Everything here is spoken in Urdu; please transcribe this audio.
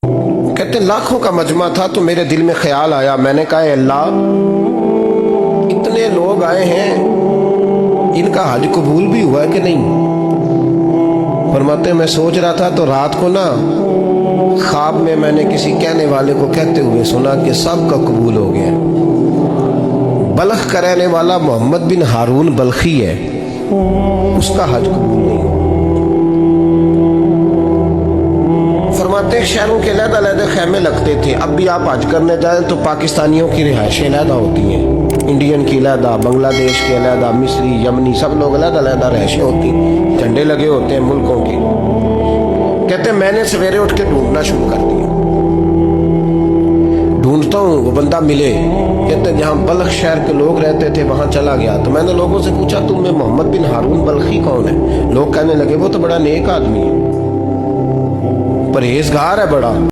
کہتے ہیں لاکھوں کا مجمع تھا تو میرے دل میں خیال آیا، میں نے کہا اے اللہ اتنے لوگ آئے ہیں، ان کا حج قبول بھی ہوا ہے کہ نہیں؟ فرماتے ہیں میں سوچ رہا تھا تو رات کو نا خواب میں نے کسی کہنے والے کو کہتے ہوئے سنا کہ سب کا قبول ہو گیا۔ بلخ کا رہنے والا محمد بن ہارون بلخی ہے، اس کا حج قبول نہیں۔ فرماتے ہیں شہروں کے علیحدہ علیحدہ خیمے لگتے تھے، اب بھی آپ حج کرنے جائیں تو پاکستانیوں کی رہائشیں علیحدہ ہوتی ہیں، انڈین کی علیحدہ، بنگلہ دیش کے علیحدہ، مصری، یمنی، سب لوگ علیحدہ علیحدہ رہائشیں ہوتی ہیں، جھنڈے لگے ہوتے ہیں ملکوں کے۔ کہتے ہیں میں نے سویرے اٹھ کے ڈھونڈنا شروع کر دیا، ڈھونڈتا ہوں وہ بندہ ملے۔ کہتے ہیں جہاں بلخ شہر کے لوگ رہتے تھے وہاں چلا گیا تو میں نے لوگوں سے پوچھا تم میں محمد بن ہارون بلخی کون ہے؟ لوگ کہنے لگے وہ تو بڑا نیک آدمی ہے، پرہیزگار ہے بڑا۔